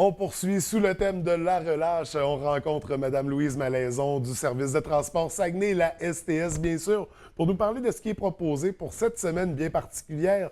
On poursuit sous le thème de la relâche. On rencontre Mme Louise Malaison du service de transport Saguenay, la STS, bien sûr, pour nous parler de ce qui est proposé pour cette semaine bien particulière.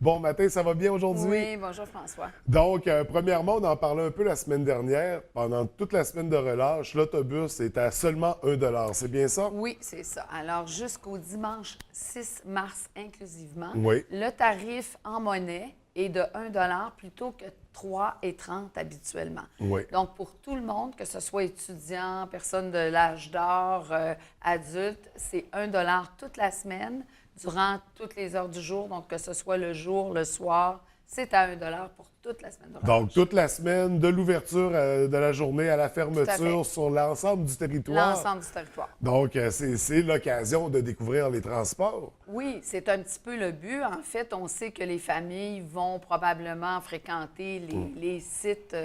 Bon matin, ça va bien aujourd'hui? Oui, bonjour François. Donc, premièrement, on en parlait un peu la semaine dernière. Pendant toute la semaine de relâche, l'autobus est à seulement 1 $. C'est bien ça? Oui, c'est ça. Alors, jusqu'au dimanche 6 mars inclusivement, Oui. le tarif en monnaie est de 1 $ plutôt que 3,30 habituellement. Oui. Donc, pour tout le monde, que ce soit étudiant, personne de l'âge d'or, adulte, c'est 1 $ toute la semaine, durant toutes les heures du jour. Donc, que ce soit le jour, le soir, c'est à 1 $ pour toute la semaine de relâche. Donc, toute la semaine, de l'ouverture de la journée à la fermeture sur l'ensemble du territoire. L'ensemble du territoire. Donc, c'est l'occasion de découvrir les transports. Oui, c'est un petit peu le but. En fait, on sait que les familles vont probablement fréquenter les sites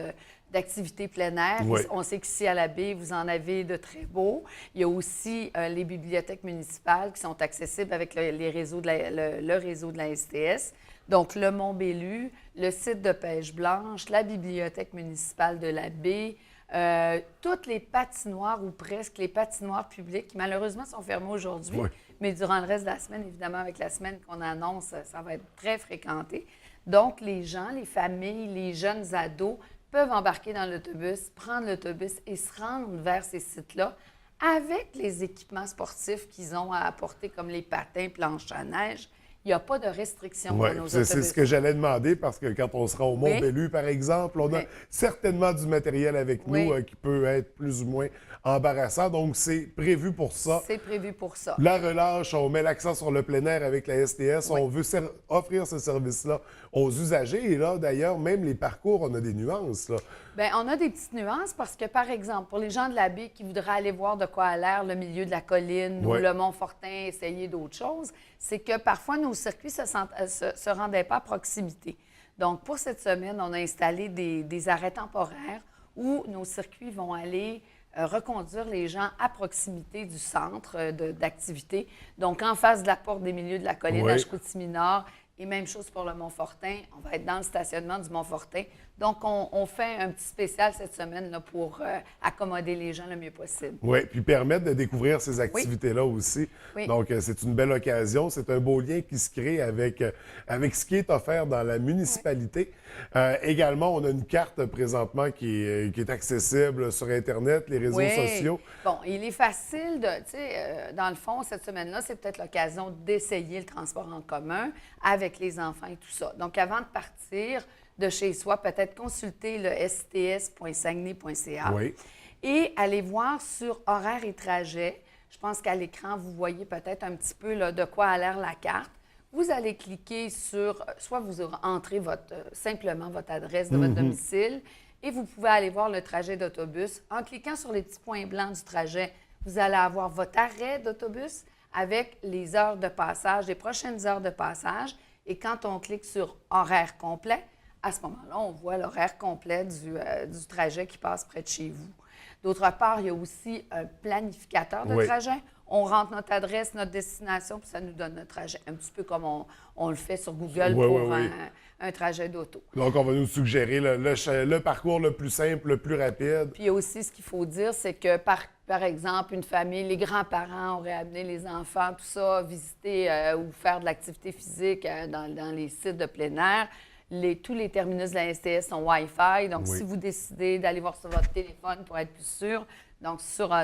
d'activités plein air. Oui. On sait qu'ici à la baie, vous en avez de très beaux. Il y a aussi les bibliothèques municipales qui sont accessibles avec le réseau de la STS. Donc, le Mont-Bellu, le site de Pêche Blanche, la bibliothèque municipale de la baie, toutes les patinoires ou presque les patinoires publiques qui malheureusement sont fermées aujourd'hui, Oui. mais durant le reste de la semaine, évidemment, avec la semaine qu'on annonce, ça va être très fréquenté. Donc, les gens, les familles, les jeunes ados peuvent embarquer dans l'autobus, prendre l'autobus et se rendre vers ces sites-là avec les équipements sportifs qu'ils ont à apporter, comme les patins, planches à neige. Il n'y a pas de restrictions Oui, dans nos c'est autobus. ce que j'allais demander parce que quand on sera au Mont-Bellu, par exemple, on a Oui. certainement du matériel avec nous Oui. qui peut être plus ou moins embarrassant. Donc, c'est prévu pour ça. C'est prévu pour ça. La relâche, on met l'accent sur le plein air avec la STS. Oui. On veut offrir ce service-là aux usagers. Et là, d'ailleurs, même les parcours, on a des nuances. Là. Bien, on a des petites nuances parce que, par exemple, pour les gens de la baie qui voudraient aller voir de quoi a l'air le milieu de la colline Oui. ou le Mont-Fortin, essayer d'autres choses, c'est que parfois nos circuits se rendaient pas à proximité. Donc, pour cette semaine, on a installé des arrêts temporaires où nos circuits vont aller reconduire les gens à proximité du centre d'activité. Donc, en face de la porte des milieux de la colline Oui. à Chicoutimi-Nord. Et même chose pour le Mont-Fortin. On va être dans le stationnement du Mont-Fortin. Donc, on fait un petit spécial cette semaine là, pour accommoder les gens le mieux possible. Oui, puis permettre de découvrir ces activités-là aussi. Oui. Donc, c'est une belle occasion. C'est un beau lien qui se crée avec ce qui est offert dans la municipalité. Également, on a une carte présentement qui est accessible sur Internet, les réseaux sociaux. Bon, il est facile de, tu sais, dans le fond, cette semaine-là, c'est peut-être l'occasion d'essayer le transport en commun avec les enfants et tout ça. Donc, avant de partir de chez soi, peut-être consulter le sts.saguenay.ca Oui. et aller voir sur horaires et trajets. Je pense qu'à l'écran, vous voyez peut-être un petit peu là, de quoi a l'air la carte. Vous allez cliquer sur, soit vous entrez simplement votre adresse de votre domicile et vous pouvez aller voir le trajet d'autobus. En cliquant sur les petits points blancs du trajet, vous allez avoir votre arrêt d'autobus avec les heures de passage, les prochaines heures de passage. Et quand on clique sur horaire complet, à ce moment-là, on voit l'horaire complet du trajet qui passe près de chez vous. D'autre part, il y a aussi un planificateur de Oui. trajet. On rentre notre adresse, notre destination, puis ça nous donne notre trajet. Un petit peu comme on le fait sur Google Oui, pour oui, oui. un trajet d'auto. Donc, on va nous suggérer le parcours le plus simple, le plus rapide. Puis il y a aussi ce qu'il faut dire, c'est que par exemple, une famille, les grands-parents auraient amené les enfants, tout ça, visiter ou faire de l'activité physique dans les sites de plein air. Tous les terminus de la STS sont Wi-Fi. Donc, Oui. si vous décidez d'aller voir sur votre téléphone pour être plus sûr, donc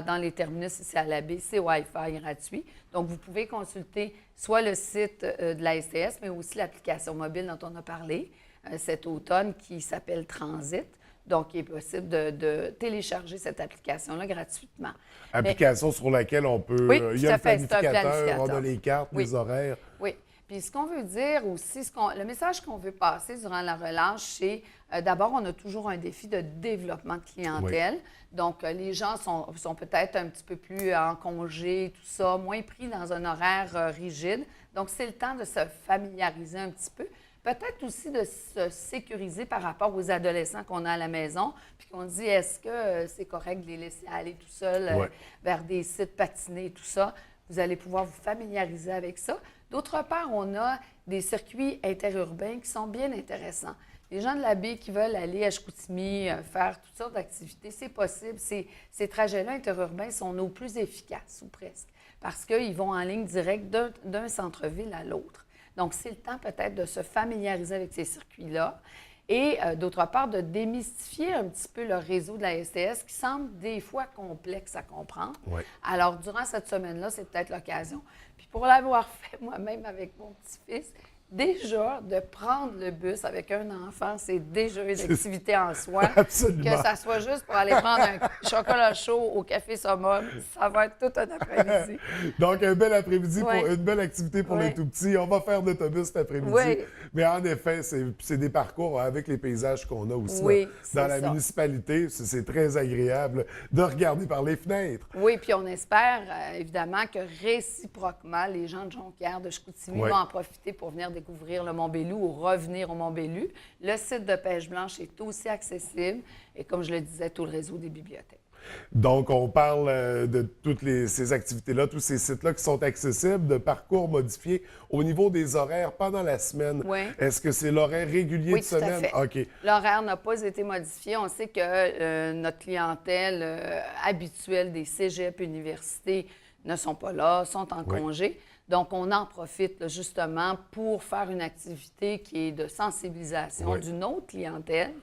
dans les terminus ici à la baie, c'est Wi-Fi gratuit. Donc, vous pouvez consulter soit le site de la STS, mais aussi l'application mobile dont on a parlé cet automne qui s'appelle Transit. Donc, il est possible de télécharger cette application-là gratuitement. Application sur laquelle on peut. Oui, il y tout a à le fait, c'est un planificateur, planificateur. on a les cartes, Oui. les horaires. Oui. Puis ce qu'on veut dire aussi, le message qu'on veut passer durant la relâche, c'est d'abord, on a toujours un défi de développement de clientèle. Donc, les gens sont peut-être un petit peu plus en congé, tout ça, moins pris dans un horaire rigide. Donc, c'est le temps de se familiariser un petit peu. Peut-être aussi de se sécuriser par rapport aux adolescents qu'on a à la maison, puis qu'on dit, est-ce que c'est correct de les laisser aller tout seuls vers des sites patinés et tout ça? Vous allez pouvoir vous familiariser avec ça. D'autre part, on a des circuits interurbains qui sont bien intéressants. Les gens de la baie qui veulent aller à Chicoutimi, faire toutes sortes d'activités, c'est possible. Ces trajets-là interurbains sont nos plus efficaces, ou presque, parce qu'ils vont en ligne directe d'un centre-ville à l'autre. Donc, c'est le temps peut-être de se familiariser avec ces circuits-là et, d'autre part, de démystifier un petit peu le réseau de la STS qui semble des fois complexe à comprendre. Oui. Alors, durant cette semaine-là, c'est peut-être l'occasion. Puis pour l'avoir fait moi-même avec mon petit-fils, déjà, de prendre le bus avec un enfant, c'est déjà une activité en soi. Absolument. Que ça soit juste pour aller prendre un chocolat chaud au Café Summum, ça va être tout un après-midi. Donc, un bel après-midi, Oui. une belle activité pour les Oui. tout-petits. On va faire d'autobus cet après-midi. Oui. Mais en effet, c'est des parcours avec les paysages qu'on a aussi Oui, dans c'est la ça. municipalité. C'est très agréable de regarder par les fenêtres. Oui, puis on espère évidemment que réciproquement, les gens de Jonquière, de Chicoutimi Oui. vont en profiter pour venir découvrir le Mont-Bélieu ou revenir au Mont-Bélieu. Le site de Pêche Blanche est aussi accessible et, comme je le disais, tout le réseau des bibliothèques. Donc, on parle de toutes ces activités-là, tous ces sites-là qui sont accessibles, de parcours modifiés au niveau des horaires pendant la semaine. Oui. Est-ce que c'est l'horaire régulier Oui, de tout à semaine? fait. OK. L'horaire n'a pas été modifié. On sait que notre clientèle habituelle des cégeps, universités ne sont pas là, sont en Oui. congé. Donc, on en profite là, justement pour faire une activité qui est de sensibilisation Oui. d'une autre clientèle.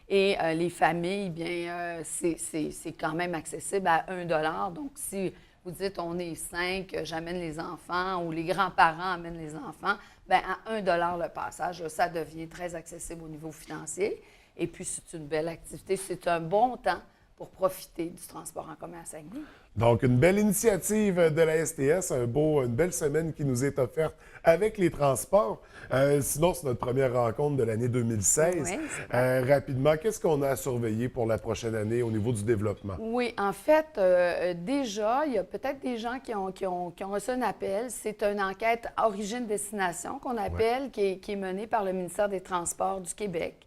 Et les familles, bien, c'est quand même accessible à 1 $. Donc, si vous dites on est 5, j'amène les enfants ou les grands-parents amènent les enfants, bien, à 1 $ le passage, là, ça devient très accessible au niveau financier. Et puis, c'est une belle activité. C'est un bon temps pour profiter du transport en commun à Saguenay. Donc, une belle initiative de la STS, une belle semaine qui nous est offerte avec les transports. Sinon, c'est notre première rencontre de l'année 2016. Oui, c'est vrai. Rapidement, qu'est-ce qu'on a à surveiller pour la prochaine année au niveau du développement? Oui, en fait, déjà, il y a peut-être des gens qui ont reçu un appel. C'est une enquête origine-destination qu'on appelle, qui est menée par le ministère des Transports du Québec.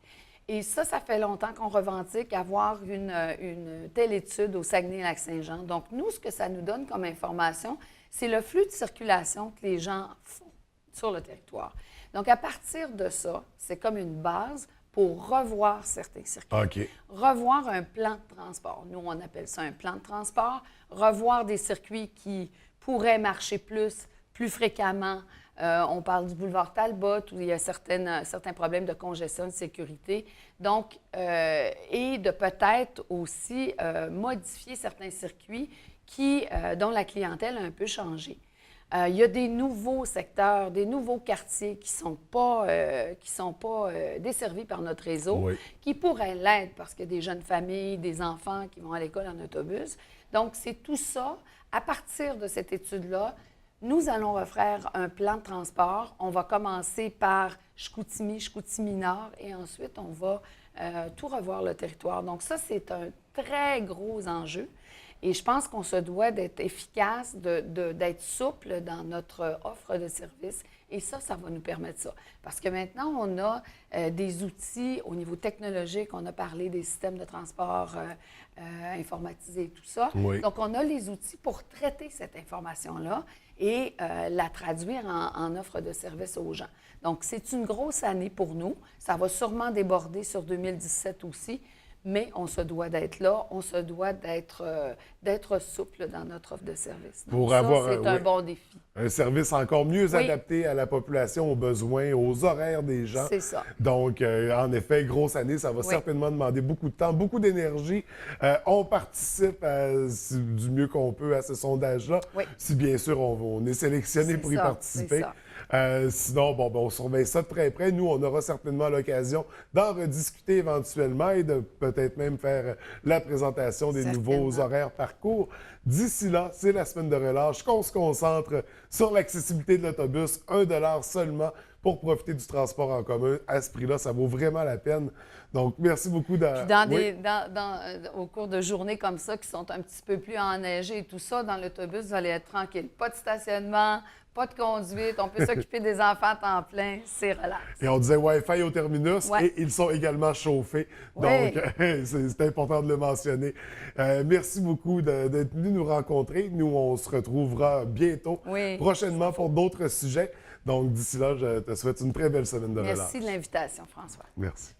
Et ça fait longtemps qu'on revendique avoir une telle étude au Saguenay-Lac-Saint-Jean. Donc, nous, ce que ça nous donne comme information, c'est le flux de circulation que les gens font sur le territoire. Donc, à partir de ça, c'est comme une base pour revoir certains circuits. OK. Revoir un plan de transport. Nous, on appelle ça un plan de transport. Revoir des circuits qui pourraient marcher plus fréquemment. On parle du boulevard Talbot, où il y a certains problèmes de congestion, de sécurité. Donc, et de peut-être aussi modifier certains circuits dont la clientèle a un peu changé. Il y a des nouveaux secteurs, des nouveaux quartiers qui sont pas desservis par notre réseau, Oui. qui pourraient l'être parce qu'il y a des jeunes familles, des enfants qui vont à l'école en autobus. Donc, c'est tout ça. À partir de cette étude-là, nous allons refaire un plan de transport. On va commencer par Chicoutimi, Chicoutimi-Nord, et ensuite, on va tout revoir le territoire. Donc ça, c'est un très gros enjeu. Et je pense qu'on se doit d'être efficace, d'être souple dans notre offre de services. Et ça va nous permettre ça. Parce que maintenant, on a des outils au niveau technologique. On a parlé des systèmes de transport informatisés et tout ça. Oui. Donc, on a les outils pour traiter cette information-là et la traduire en offre de services aux gens. Donc, c'est une grosse année pour nous. Ça va sûrement déborder sur 2017 aussi. Mais on se doit d'être là, on se doit d'être souple dans notre offre de service. Donc Pour ça, avoir c'est un bon défi. un service encore mieux Oui. adapté à la population, aux besoins, aux horaires des gens. C'est ça. Donc, en effet, grosse année, ça va Oui. certainement demander beaucoup de temps, beaucoup d'énergie. On participe du mieux qu'on peut à ce sondage-là. Oui. Si bien sûr, on est sélectionné C'est pour y ça, participer. c'est ça. Sinon, on surveille ça de très près. Nous, on aura certainement l'occasion d'en rediscuter éventuellement et de peut-être même faire la présentation des Certainement. nouveaux horaires parcours. D'ici là, c'est la semaine de relâche qu'on se concentre sur l'accessibilité de l'autobus. 1 $ seulement pour profiter du transport en commun. À ce prix-là, ça vaut vraiment la peine. Donc, merci beaucoup. Puis au cours de journées comme ça, qui sont un petit peu plus enneigées et tout ça, dans l'autobus, vous allez être tranquille. Pas de stationnement, pas de conduite, on peut s'occuper des enfants à temps plein, c'est relax. Et on disait Wi-Fi au terminus Ouais. et ils sont également chauffés. Ouais. Donc, c'est important de le mentionner. Merci beaucoup d'être venu nous rencontrer. Nous, on se retrouvera bientôt, Oui. prochainement pour d'autres sujets. Donc, d'ici là, je te souhaite une très belle semaine de relâche. Merci de l'invitation, François. Merci.